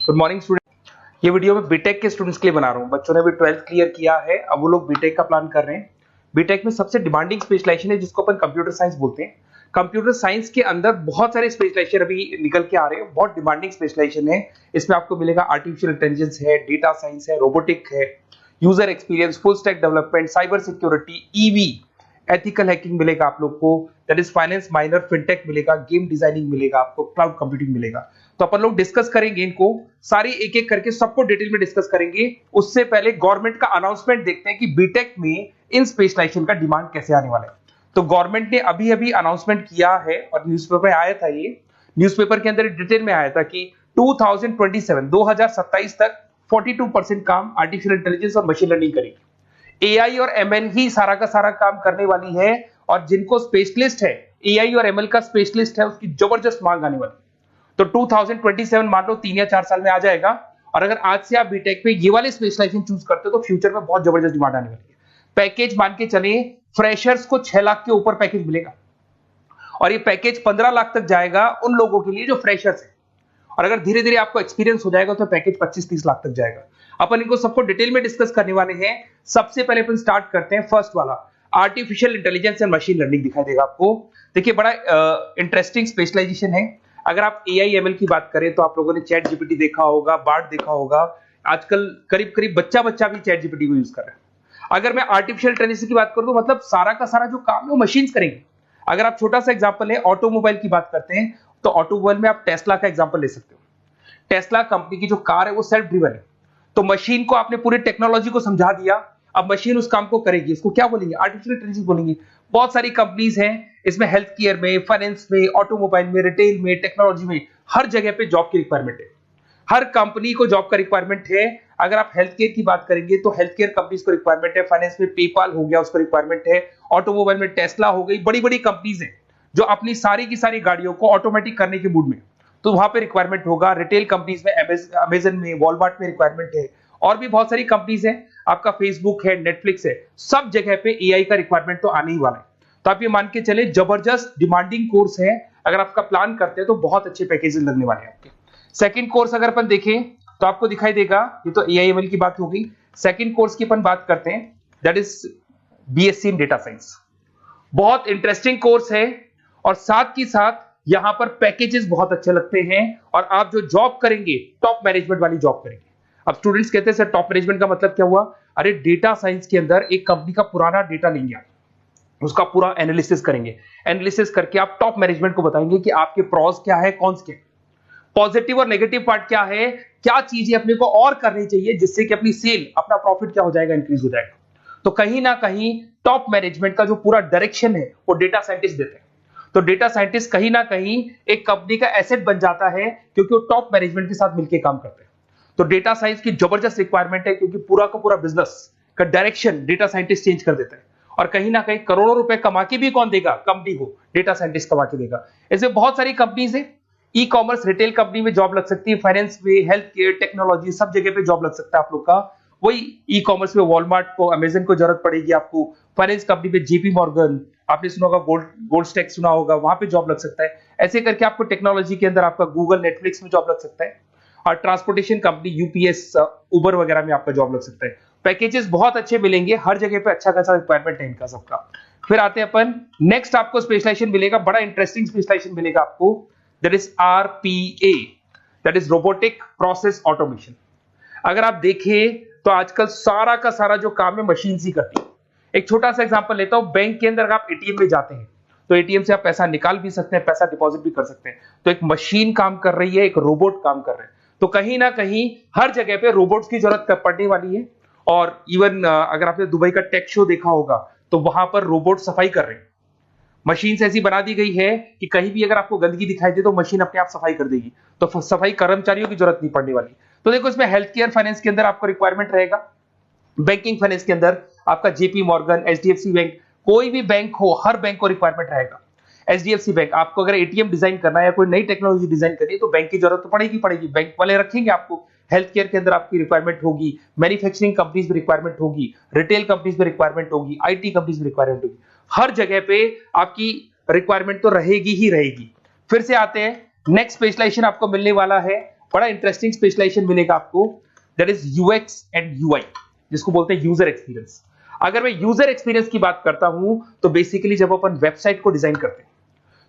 Good morning student. ये video मैं BTech के स्टूडेंट्स के लिए बना रहा हूँ। बच्चों ने भी 12th क्लियर किया है, अब वो लोग बीटेक का प्लान कर रहे हैं। बीटेक में सबसे डिमांडिंग स्पेशलाइजेशन है जिसको अपन कंप्यूटर साइंस बोलते हैं। कंप्यूटर साइंस के अंदर बहुत सारे स्पेशलाइजेशन अभी निकल के आ रहे हैं, बहुत डिमांडिंग स्पेशलाइजेशन है। इसमें आपको मिलेगा आर्टिफिशियल इंटेलिजेंस है, डेटा साइंस है, रोबोटिक है, user experience, full stack development, cyber security, EV, ethical hacking मिलेगा आप लोग को, that is finance minor, fintech मिलेगा, गेम डिजाइनिंग मिलेगा आपको, क्लाउड कंप्यूटिंग मिलेगा। तो अपन लोग डिस्कस करेंगे इनको सारी एक एक करके, सबको डिटेल में डिस्कस करेंगे। उससे पहले गवर्नमेंट का अनाउंसमेंट देखते हैं कि बीटेक में इन स्पेशलाइजेशन का डिमांड कैसे आने वाला है। तो गवर्नमेंट ने अभी अभी अनाउंसमेंट किया है और न्यूज़पेपर में आया था, ये न्यूज़पेपर के अंदर डिटेल में आया था कि 2027 तक 42% काम आर्टिफिशियल इंटेलिजेंस और मशीन लर्निंग करेगी। एआई और एमएल ही सारा का सारा काम करने वाली है, और जिनको स्पेशलिस्ट है, एआई और एमएल का स्पेशलिस्ट है, उसकी जबरदस्त मांग आने वाली। तो 2027 मान लो 3 या 4 साल में आ जाएगा। और अगर आज से आप बीटेक पे ये वाले स्पेशलाइजेशन चूज करते हो तो फ्यूचर में बहुत जबरदस्त डिमांड आने वाली है। पैकेज मान के चले, फ्रेशर्स को 6 लाख के ऊपर पैकेज मिलेगा, और ये पैकेज 15 लाख तक जाएगा उन लोगों के लिए जो फ्रेशर्स है। और अगर धीरे धीरे आपको एक्सपीरियंस हो जाएगा तो पैकेज 25-30 लाख तक जाएगा। अपन इनको सबको डिटेल में डिस्कस करने वाले हैं। सबसे पहले अपन स्टार्ट करते हैं फर्स्ट वाला, artificial intelligence and machine learning दिखाई देगा आपको। देखिए बड़ा इंटरेस्टिंग स्पेशलाइजेशन है। अगर आप एआई एमएल की बात करें तो आप लोगों ने चैट जीपीटी देखा होगा, बार्ड देखा होगा। आजकल करीब करीब बच्चा भी चैट जीपीटी को यूज कर रहा है। अगर मैं आर्टिफिशियल इंटेलिजेंस की बात करूं तो मतलब सारा का सारा जो काम है वो मशीन्स करेंगे। अगर आप छोटा सा एग्जांपल है, ऑटोमोबाइल की बात करते हैं तो ऑटोमोबाइल में आप टेस्ला का एग्जांपल ले सकते हो। टेस्ला कंपनी की जो कार है वो सेल्फ ड्रिवन है। तो मशीन को आपने पूरी टेक्नोलॉजी को समझा दिया, अब मशीन उस काम को करेगी। इसको क्या बोलेंगे? आर्टिफिशियल इंटेलिजेंस बोलेंगे। बहुत सारी कंपनीज हैं इसमें, हेल्थ केयर में, फाइनेंस में, ऑटोमोबाइल में, रिटेल में, टेक्नोलॉजी में, हर जगह पे जॉब की रिक्वायरमेंट है। हर कंपनी को जॉब का रिक्वायरमेंट है। अगर आप हेल्थ केयर की बात करेंगे तो हेल्थ केयर कंपनीज को रिक्वायरमेंट है, फाइनेंस में पेपाल हो गया उसको रिक्वायरमेंट है, ऑटोमोबाइल में टेस्ला हो गई, बड़ी बड़ी कंपनीज हैं जो अपनी सारी की सारी गाड़ियों को ऑटोमेटिक करने के मूड में, तो वहां पे रिक्वायरमेंट होगा। रिटेल कंपनीज में अमेजन में, वॉलमार्ट में रिक्वायरमेंट है, और भी बहुत सारी कंपनीज हैं, आपका फेसबुक है, नेटफ्लिक्स है, सब जगह पे एआई का रिक्वायरमेंट तो आने ही वाला है। तो आप ये मान के चले जबरदस्त डिमांडिंग कोर्स है। अगर आपका प्लान करते हैं तो बहुत अच्छे पैकेजेस लगने वाले हैं आपके। सेकंड कोर्स अगर अपन देखें तो आपको दिखाई देगा, ये तो एआई एमएल की बात हो गई। सेकंड कोर्स की अपन बात करते हैं, that is BSc in data science. बहुत इंटरेस्टिंग कोर्स है, और साथ ही साथ यहां पर पैकेजेस बहुत अच्छे लगते हैं, और आप जो जॉब करेंगे टॉप मैनेजमेंट वाली जॉब करेंगे। अब स्टूडेंट्स कहते हैं सर टॉप मैनेजमेंट का मतलब क्या हुआ? अरे डेटा साइंस के अंदर एक कंपनी का पुराना डेटा लेंगे आप, उसका पूरा एनालिसिस करेंगे, एनालिसिस करके आप टॉप मैनेजमेंट को बताएंगे कि आपके प्रॉस क्या है, कॉन्स क्या है, पॉजिटिव और नेगेटिव पार्ट क्या है, क्या चीजें अपने को और करनी चाहिए जिससे कि अपनी सेल, अपना प्रॉफिट क्या हो जाएगा, इंक्रीज हो जाएगा। तो कहीं ना कहीं टॉप मैनेजमेंट का जो पूरा डायरेक्शन है वो डेटा साइंटिस्ट देते हैं। तो डेटा साइंटिस्ट कहीं ना कहीं एक कंपनी का एसेट बन जाता है, क्योंकि वो टॉप मैनेजमेंट के साथ मिलकर काम करते हैं। तो डेटा साइंस की जबरदस्त रिक्वायरमेंट है, क्योंकि पूरा का पूरा बिजनेस का डायरेक्शन डेटा साइंटिस्ट चेंज कर देता है। और कहीं ना कहीं करोड़ों रुपए कमा के भी कौन देगा? कंपनी को डेटा साइंटिस्ट कमा के देगा। ऐसे बहुत सारी कंपनीज है, ई कॉमर्स, रिटेल कंपनी में जॉब लग सकती है, फाइनेंस में, हेल्थ केयर, टेक्नोलॉजी, सब जगह पे जॉब लग सकता है आप लोग का। वही ई कॉमर्स में वॉलमार्ट को, अमेजन को जरूरत पड़ेगी आपको। फाइनेंस कंपनी में जेपी मॉर्गन, आपने सुना होगा, गोल्डस्टैक सुना होगा, वहां पे जॉब लग सकता है। ऐसे करके आपको टेक्नोलॉजी के अंदर आपका गूगल, नेटफ्लिक्स में जॉब लग सकता है। और ट्रांसपोर्टेशन कंपनी यूपीएस, उबर वगैरह में आपका जॉब लग सकता है। पैकेजेस बहुत अच्छे मिलेंगे, हर जगह पे अच्छा खासा रिक्वायरमेंट है इनका सबका। फिर आते हैं अपन नेक्स्ट, आपको स्पेशलाइजेशन मिलेगा, बड़ा इंटरेस्टिंग स्पेशलाइजेशन मिलेगा आपको, that is RPA, that is robotic process automation. अगर आप देखें तो आजकल सारा का सारा जो काम है मशीन ही करती है। एक छोटा सा एग्जांपल लेता हूं, बैंक के अंदर अगर आप एटीएम में जाते हैं तो एटीएम से आप पैसा निकाल भी सकते हैं, पैसा डिपॉजिट भी कर सकते हैं। तो एक मशीन काम कर रही है, एक रोबोट काम कर रहे हैं। तो कहीं ना कहीं हर जगह पे रोबोट्स की जरूरत पड़ने वाली है। और इवन अगर आपने दुबई का टेक शो देखा होगा तो वहां पर रोबोट सफाई कर रहे हैं। मशीन ऐसी बना दी गई है कि कहीं भी अगर आपको गंदगी दिखाई दे तो मशीन अपने आप सफाई कर देगी, तो सफाई कर्मचारियों की जरूरत नहीं पड़ने वाली। तो देखो इसमें हेल्थ केयर, फाइनेंस के अंदर आपको रिक्वायरमेंट रहेगा, बैंकिंग फाइनेंस के अंदर आपका जेपी मॉर्गन, एचडीएफसी बैंक, कोई भी बैंक हो, हर बैंक को रिक्वायरमेंट रहेगा। एचडीएफसी बैंक, आपको अगर एटीएम डिजाइन करना है या कोई नई टेक्नोलॉजी डिजाइन करनी है तो बैंक की जरूरत तो पड़ेगी, बैंक वाले रखेंगे आपको। हेल्थ केयर के अंदर आपकी रिक्वायरमेंट होगी, मैन्युफैक्चरिंग कंपनीज में रिक्वायरमेंट होगी, रिटेल कंपनीज में रिक्वायरमेंट होगी, आईटी कंपनीज में रिक्वायरमेंट होगी। हर जगह पे आपकी रिक्वायरमेंट तो रहेगी ही रहेगी। फिर से आते हैं, नेक्स्ट स्पेशलाइजेशन आपको मिलने वाला है बड़ा इंटरेस्टिंग स्पेशलाइजेशन मिलेगा आपको, that is UX and UI, जिसको बोलते हैं यूजर एक्सपीरियंस। अगर मैं यूजर एक्सपीरियंस की बात करता हूं तो बेसिकली जब अपन वेबसाइट को डिजाइन करते हैं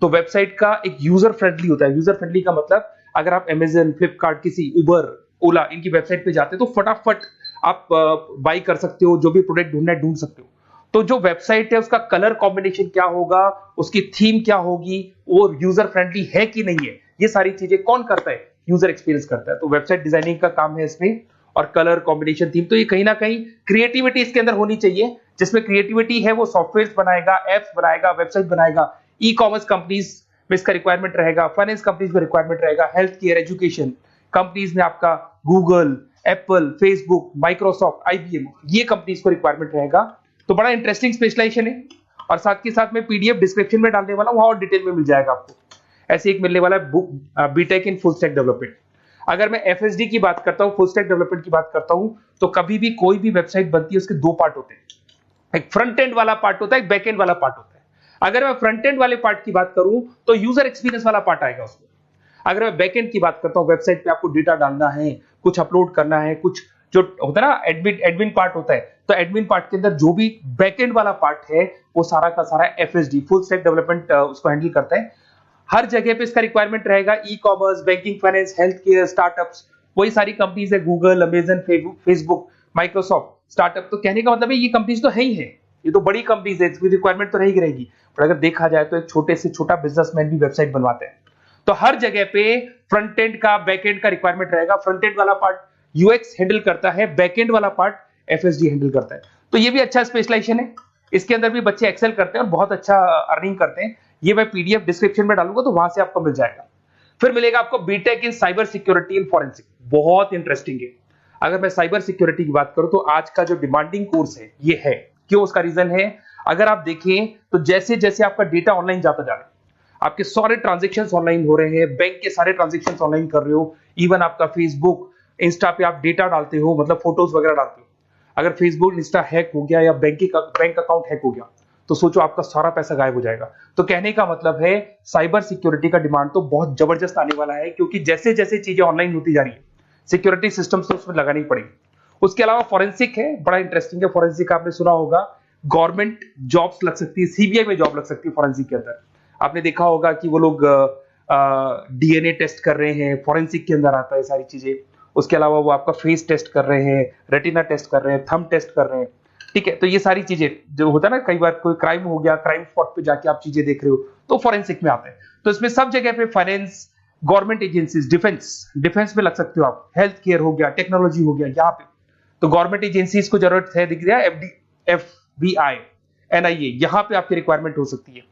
तो वेबसाइट का एक यूजर फ्रेंडली होता है। यूजर फ्रेंडली का मतलब अगर आप अमेजन, फ्लिपकार्ट, किसी उबर, ओला इनकी वेबसाइट पे जाते हैं तो फटाफट आप बाई कर सकते हो, जो भी प्रोडक्ट ढूंढना है ढूंढ सकते हो। तो जो वेबसाइट है उसका कलर कॉम्बिनेशन क्या होगा, उसकी थीम क्या होगी, वो यूजर फ्रेंडली है कि नहीं है, ये सारी चीजें कौन करता है, यूजर एक्सपीरियंस करता है। तो वेबसाइट डिजाइनिंग का काम है इसमें, और कलर कॉम्बिनेशन, थीम, तो ये कहीं ना कहीं क्रिएटिविटी इसके अंदर होनी चाहिए। जिसमें क्रिएटिविटी है वो सॉफ्टवेयर बनाएगा, एप्स बनाएगा, वेबसाइट बनाएगा। ई कॉमर्स कंपनीज में इसका रिक्वायरमेंट रहेगा, फाइनेंस कंपनीज में रिक्वायरमेंट रहेगा, हेल्थ केयर, एजुकेशन कंपनीज में आपका Google, Apple, Facebook, Microsoft, IBM, ये कंपनीज को रिक्वायरमेंट रहेगा। तो बड़ा इंटरेस्टिंग स्पेशलाइजेशन है, और साथ के साथ में पीडीएफ डिस्क्रिप्शन में डालने वाला हूं, वहां और डिटेल में मिल जाएगा आपको। ऐसे एक मिलने वाला है book, BTech in full stack development. अगर मैं एफएसडी की बात करता हूं, फुल स्टैक डेवलपमेंट की बात करता हूं, तो कभी भी कोई भी वेबसाइट बनती है उसके दो पार्ट होते हैं, एक फ्रंट एंड वाला पार्ट होता है, एक बैक एंड वाला पार्ट होता है। अगर मैं फ्रंट एंड वाले पार्ट की बात करूं तो यूजर एक्सपीरियंस वाला पार्ट आएगा उसमें। अगर मैं बैक एंड की बात करता हूं, वेबसाइट पे आपको डेटा डालना है, कुछ अपलोड करना है, कुछ जो होता है ना एडमिन पार्ट होता है, तो एडमिन पार्ट के अंदर जो भी बैक एंड वाला पार्ट है वो सारा का सारा एफएसडी, फुल स्टैक डेवलपमेंट, उसको हैंडल करता है। हर जगह पे इसका रिक्वायरमेंट रहेगा। E commerce, banking, finance, health care, startups, वही सारी कंपनीज है, Google, Amazon, Facebook, Microsoft, startup. तो कहने का मतलब है ये कंपनीज तो है ही है, ये तो बड़ी कंपनीज है, इसकी रिक्वायरमेंट तो रहेगी रहेगी। पर अगर देखा जाए तो एक छोटे से छोटा बिजनेसमैन भी वेबसाइट बनवाते हैं। तो हर जगह पे फ्रंट एंड का, बैक एंड का रिक्वायरमेंट रहेगा। फ्रंट एंड वाला पार्ट यूएक्स हैंडल करता है, बैक एंड वाला पार्ट एफएसडी हैंडल करता है। तो ये भी अच्छा स्पेशलाइजेशन है, इसके अंदर भी बच्चे एक्सेल करते हैं और बहुत अच्छा अर्निंग करते हैं। ये मैं पीडीएफ डिस्क्रिप्शन में डालूंगा तो वहां से आपको मिल जाएगा। फिर मिलेगा आपको BTech in cyber security and forensic, बहुत इंटरेस्टिंग है। अगर मैं साइबर सिक्योरिटी की बात करूं तो आज का जो डिमांडिंग कोर्स है ये है। क्यों? उसका रीजन है, अगर आप देखें तो जैसे जैसे आपका डेटा ऑनलाइन जाता जा रहा है, आपके सारे ट्रांजेक्शंस ऑनलाइन हो रहे हैं, बैंक के सारे ट्रांजेक्शंस ऑनलाइन कर रहे हो, इवन आपका फेसबुक, इंस्टा पे आप डेटा डालते हो, मतलब फोटोज वगैरह डालते हो। अगर फेसबुक, इंस्टा हैक हो गया या बैंक अकाउंट हैक हो गया तो सोचो आपका सारा पैसा गायब हो जाएगा। तो कहने का मतलब है साइबर सिक्योरिटी का डिमांड तो बहुत जबरदस्त आने वाला है, क्योंकि जैसे जैसे चीजें ऑनलाइन होती जा रही है सिक्योरिटी सिस्टम्स तो उसमें लगानी पड़ेगी। उसके अलावा फॉरेंसिक है, बड़ा इंटरेस्टिंग है। फॉरेंसिक आपने सुना होगा, गवर्नमेंट जॉब्स लग सकती है, सीबीआई में जॉब लग सकती है फॉरेंसिक के अंदर। आपने देखा होगा कि वो लोग डीएनए टेस्ट कर रहे हैं, फॉरेंसिक के अंदर आता है सारी चीजें। उसके अलावा वो आपका फेस टेस्ट कर रहे हैं, रेटिना टेस्ट कर रहे हैं, थंब टेस्ट कर रहे हैं, ठीक है। तो ये सारी चीजें जो होता है ना, कई बार कोई क्राइम हो गया, क्राइम स्पॉट पे जाके आप चीजें देख रहे हो तो फॉरेंसिक में आते हैं। तो इसमें सब जगह पे फाइनेंस, गवर्नमेंट एजेंसीज, डिफेंस में लग सकते हो आप, हेल्थ केयर हो गया, टेक्नोलॉजी हो गया, यहाँ पे तो गवर्नमेंट एजेंसीज को जरूरत है, दिख रहा है, एफबीआई, एनआईए, यहाँ पे आपकी रिक्वायरमेंट हो सकती है।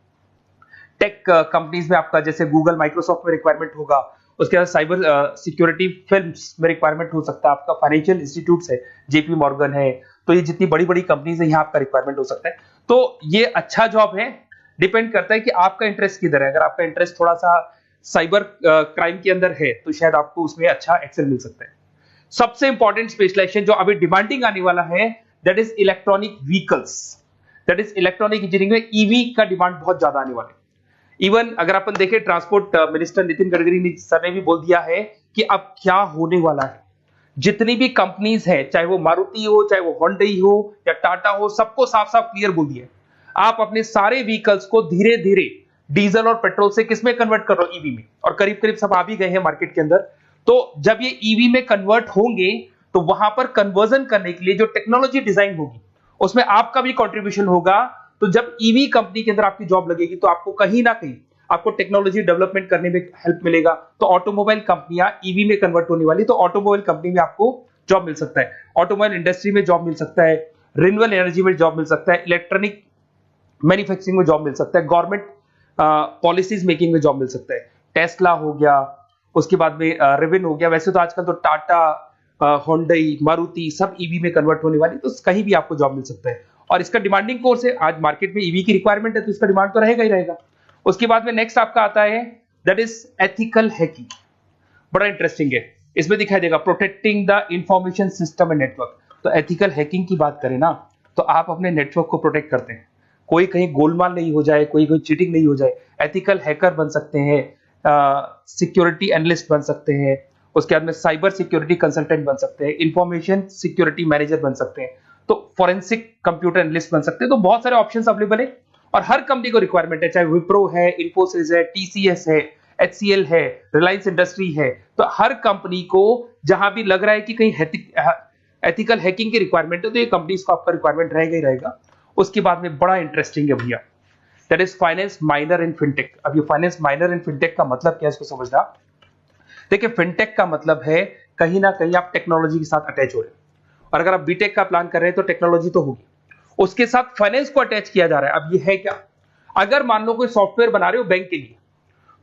टेक कंपनीज में आपका जैसे गूगल, माइक्रोसॉफ्ट में रिक्वायरमेंट होगा। उसके बाद साइबर सिक्योरिटी फिल्म्स में रिक्वायरमेंट हो सकता है आपका, फाइनेंशियल इंस्टीट्यूट्स है, जेपी मॉर्गन है, तो ये जितनी बड़ी बड़ी कंपनीज है यहाँ आपका रिक्वायरमेंट हो सकता है। तो ये अच्छा जॉब है, डिपेंड करता है कि आपका इंटरेस्ट किधर है। अगर आपका इंटरेस्ट थोड़ा सा साइबर क्राइम के अंदर है तो शायद आपको उसमें अच्छा एक्सेल मिल सकता है। सबसे इंपॉर्टेंट स्पेशलाइजेशन जो अभी डिमांडिंग आने वाला है, that is electronic vehicles, that is electronic engineering में ईवी का डिमांड बहुत ज्यादा आने वाला है। इवन अगर अपन देखें, transport minister Nitin Gadkari sir ने भी बोल दिया है कि अब क्या होने वाला है, जितनी भी कंपनीज है, चाहे वो मारुति हो, चाहे वो होंडई हो या टाटा हो, सबको साफ साफ क्लियर बोल दिया, आप अपने सारे व्हीकल्स को धीरे धीरे डीजल और पेट्रोल से किसमें कन्वर्ट कर रहे हो, ईवी में। और करीब करीब सब आ भी गए हैं मार्केट के अंदर। तो जब ये ईवी में कन्वर्ट होंगे तो वहां पर कन्वर्जन करने के लिए जो टेक्नोलॉजी डिजाइन होगी उसमें आपका भी कंट्रीब्यूशन होगा। तो जब ईवी कंपनी के अंदर आपकी जॉब लगेगी तो आपको कहीं ना कहीं आपको टेक्नोलॉजी डेवलपमेंट करने में हेल्प मिलेगा। तो ऑटोमोबाइल कंपनियां ईवी में कन्वर्ट होने वाली, तो ऑटोमोबाइल कंपनी में आपको जॉब मिल सकता है, ऑटोमोबाइल इंडस्ट्री में जॉब मिल सकता है, रिन्यूएबल एनर्जी में जॉब मिल सकता है, इलेक्ट्रॉनिक मैन्युफैक्चरिंग में जॉब मिल सकता है, गवर्नमेंट पॉलिसीज मेकिंग में जॉब मिल सकता है, टेस्ला हो गया, उसके बाद में रिविन हो गया। वैसे तो आजकल तो टाटा, होंडई, मारुति सब ईवी में कन्वर्ट होने वाली, तो कहीं भी आपको जॉब मिल सकता है। और इसका डिमांडिंग कोर्स है, आज मार्केट में ईवी की रिक्वायरमेंट है तो इसका डिमांड तो रहेगा ही रहेगा। उसके बाद में नेक्स्ट आपका आता है, दैट इज एथिकल हैकिंग, बड़ा इंटरेस्टिंग है। इसमें दिखाई देगा protecting the information system and network. तो एथिकल हैकिंग की बात करें ना, तो आप अपने नेटवर्क को प्रोटेक्ट करते हैं, कोई कहीं गोलमाल नहीं हो जाए, कोई चीटिंग नहीं हो जाए। एथिकल हैकर बन सकते हैं, सिक्योरिटी एनालिस्ट बन सकते हैं, उसके बाद में साइबर सिक्योरिटी कंसल्टेंट बन सकते हैं, इंफॉर्मेशन सिक्योरिटी मैनेजर बन सकते हैं, तो फोरेंसिक कंप्यूटर एनालिस्ट बन सकते हैं। तो बहुत सारे ऑप्शंस अवेलेबल है और हर कंपनी को रिक्वायरमेंट है, चाहे विप्रो है, इन्फोसिस है, टीसीएस है, एचसीएल है, रिलायंस इंडस्ट्री है। तो हर कंपनी को जहां भी लग रहा है कि कहीं एथिकल हैकिंग की रिक्वायरमेंट है, तो ये कंपनीज को आपका रिक्वायरमेंट रहेगा ही रहेगा। उसके बाद में बड़ा इंटरेस्टिंग है भैया, that is finance minor in fintech. अब ये फाइनेंस माइनर इन फिनटेक का मतलब क्या है, इसको समझना। देखिए, फिनटेक का मतलब है कहीं ना कहीं आप टेक्नोलॉजी के साथ अटैच हो रहे हैं, और अगर आप बीटेक का प्लान कर रहे हैं तो टेक्नोलॉजी तो होगी, उसके साथ फाइनेंस को अटैच किया जा रहा है। अब ये है क्या, अगर मान लो कोई सॉफ्टवेयर बना रहे हो बैंक के लिए,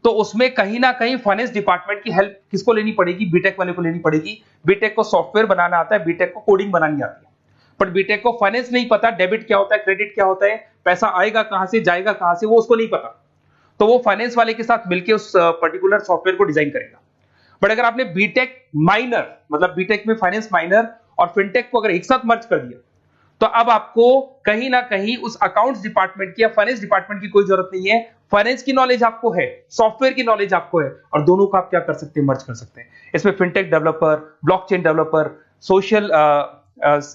तो उसमें कहीं ना कहीं फाइनेंस डिपार्टमेंट की हेल्प किसको लेनी पड़ेगी, बीटेक वाले को लेनी पड़ेगी। बीटेक को सॉफ्टवेयर बनाना आता है, बीटेक को कोडिंग बनानी आती है, बट बीटेक को फाइनेंस नहीं पता, डेबिट क्या होता है, क्रेडिट क्या होता है, पैसा आएगा कहां से, जाएगा कहां से, वो उसको नहीं पता। तो वो फाइनेंस वाले के साथ मिलकर उस पर्टिकुलर सॉफ्टवेयर को डिजाइन करेगा। बट अगर आपने बीटेक माइनर, मतलब बीटेक में फाइनेंस माइनर और फिनटेक को अगर एक साथ मर्ज कर दिया, तो अब आपको कहीं ना कहीं उस अकाउंट्स डिपार्टमेंट की या फाइनेंस डिपार्टमेंट की कोई जरूरत नहीं है। फाइनेंस की नॉलेज आपको है, सॉफ्टवेयर की नॉलेज आपको है, और दोनों को आप क्या कर सकते हैं, मर्ज कर सकते हैं। इसमें fintech developer, blockchain developer, social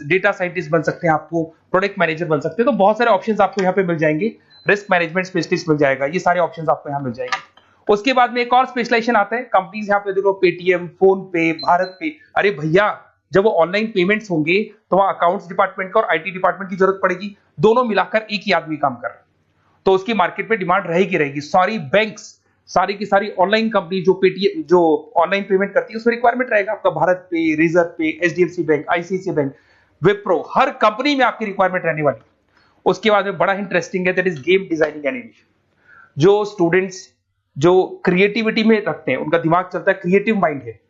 data scientist बन सकते हैं, आपको प्रोडक्ट मैनेजर बन सकते हैं। तो बहुत सारे ऑप्शंस आपको यहाँ पे मिल जाएंगे, रिस्क मैनेजमेंट स्पेशलिस्ट मिल जाएगा, ये सारे ऑप्शंस आपको यहाँ मिल जाएंगे। उसके बाद में एक और स्पेशलाइजेशन आता है, कंपनीज यहाँ पे देखो, पेटीएम, फोन पे, भारत पे। अरे भैया, जब वो ऑनलाइन पेमेंट्स होंगे तो वहां अकाउंट्स डिपार्टमेंट का और आईटी डिपार्टमेंट की जरूरत पड़ेगी, दोनों मिलाकर एक ही आदमी काम कर रहा है, तो उसकी मार्केट में डिमांड रहेगी रहेगी। सारी बैंक्स, सारी की सारी ऑनलाइन कंपनी जो पेटीएम, जो ऑनलाइन पेमेंट करती है, उसमें रिक्वायरमेंट रहेगा आपका भारत पे, Razorpay, HDFC bank, ICICI bank, Wipro, हर कंपनी में आपकी रिक्वायरमेंट रहने वाली। उसके बाद में बड़ा इंटरेस्टिंग है, that is game designing animation. जो स्टूडेंट्स जो क्रिएटिविटी में रखते हैं, उनका दिमाग चलता है, क्रिएटिव माइंड है,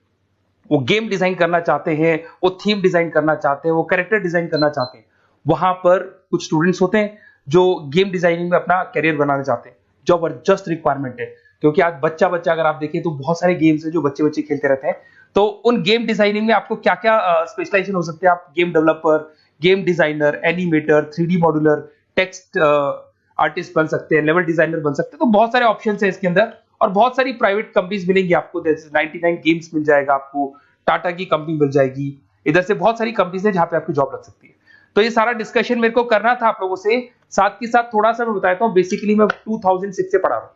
वो गेम डिजाइन करना चाहते हैं, वो थीम डिजाइन करना चाहते हैं, वो कैरेक्टर डिजाइन करना चाहते हैं, वहां पर कुछ स्टूडेंट्स होते हैं जो गेम डिजाइनिंग में अपना कैरियर बनाना चाहते हैं। जबरदस्त रिक्वायरमेंट है, क्योंकि आज बच्चा बच्चा अगर आप देखें तो बहुत सारे गेम्स हैं जो बच्चे बच्चे खेलते रहते हैं। तो उन गेम डिजाइनिंग में आपको क्या क्या स्पेशलाइजेशन हो सकते हैं, आप game developer, game designer, animator, 3D modular, text artist बन सकते हैं, लेवल डिजाइनर बन सकते हैं। तो बहुत सारे ऑप्शन है इसके अंदर, और बहुत सारी प्राइवेट कंपनीज मिलेंगी आपको, जैसे 99 गेम्स मिल जाएगा आपको, टाटा की कंपनी मिल जाएगी, इधर से बहुत सारी कंपनीज है जहां पे आपकी जॉब लग सकती है। तो ये सारा डिस्कशन मेरे को करना था आप लोगों से, साथ के साथ थोड़ा सा मैं बताता हूँ। बेसिकली मैं 2006 से पढ़ा रहा हूँ,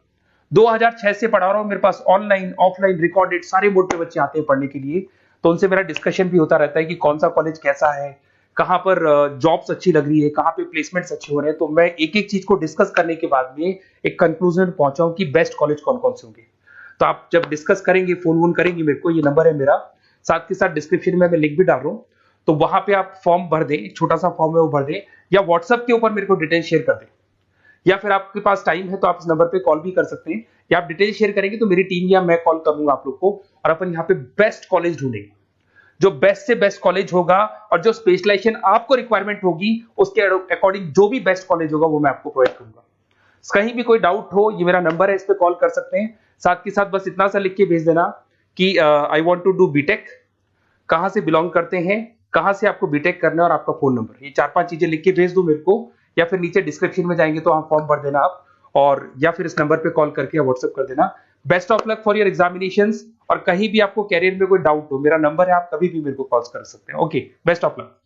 2006 से पढ़ा रहा हूँ। मेरे पास ऑनलाइन, ऑफलाइन, रिकॉर्डेड सारे मोड पे बच्चे आते हैं पढ़ने के लिए, तो उनसे मेरा डिस्कशन भी होता रहता है कि कौन सा कॉलेज कैसा है, कहाँ पर जॉब्स अच्छी लग रही है, कहाँ पे प्लेसमेंट्स अच्छे हो रहे हैं। तो मैं एक एक चीज को डिस्कस करने के बाद में एक कंक्लूजन पहुंचा हूं कि बेस्ट कॉलेज कौन कौन से होंगे। तो आप जब डिस्कस करेंगे, फोन वोन करेंगे मेरे को, ये नंबर है मेरा, साथ के साथ डिस्क्रिप्शन में मैं लिंक भी डाल रहा हूँ, तो वहां पे आप फॉर्म भर दें, एक छोटा सा फॉर्म है वो भर दें, या व्हाट्सएप के ऊपर मेरे को डिटेल शेयर कर दें, या फिर आपके पास टाइम है तो आप इस नंबर पे कॉल भी कर सकते हैं, या आप डिटेल शेयर करेंगे तो मेरी टीम या मैं कॉल करूंगा आप लोग को, और अपन यहाँ पे बेस्ट कॉलेज ढूंढेंगे। जो बेस्ट से बेस्ट कॉलेज होगा और जो स्पेशलाइजेशन आपको रिक्वायरमेंट होगी उसके अकॉर्डिंग जो भी बेस्ट कॉलेज होगा वो मैं आपको प्रोवाइड करूंगा। कहीं भी कोई डाउट हो, ये मेरा नंबर है, इस पे कॉल कर सकते हैं। साथ के साथ बस इतना सा लिख के भेज देना कि I want to do BTech, कहां से बिलोंग करते हैं, कहां से आपको बीटेक करना है, और आपका फोन नंबर, ये 4-5 चीजें लिख के भेज दो मेरे को, या फिर नीचे डिस्क्रिप्शन में जाएंगे तो आप फॉर्म भर देना आप, और या फिर इस नंबर पे कॉल करके या व्हाट्सएप कर देना। Best of luck for your examinations, और कहीं भी आपको कैरियर में कोई डाउट हो, मेरा नंबर है, आप कभी भी मेरे को कॉल कर सकते हैं। Okay, best of luck.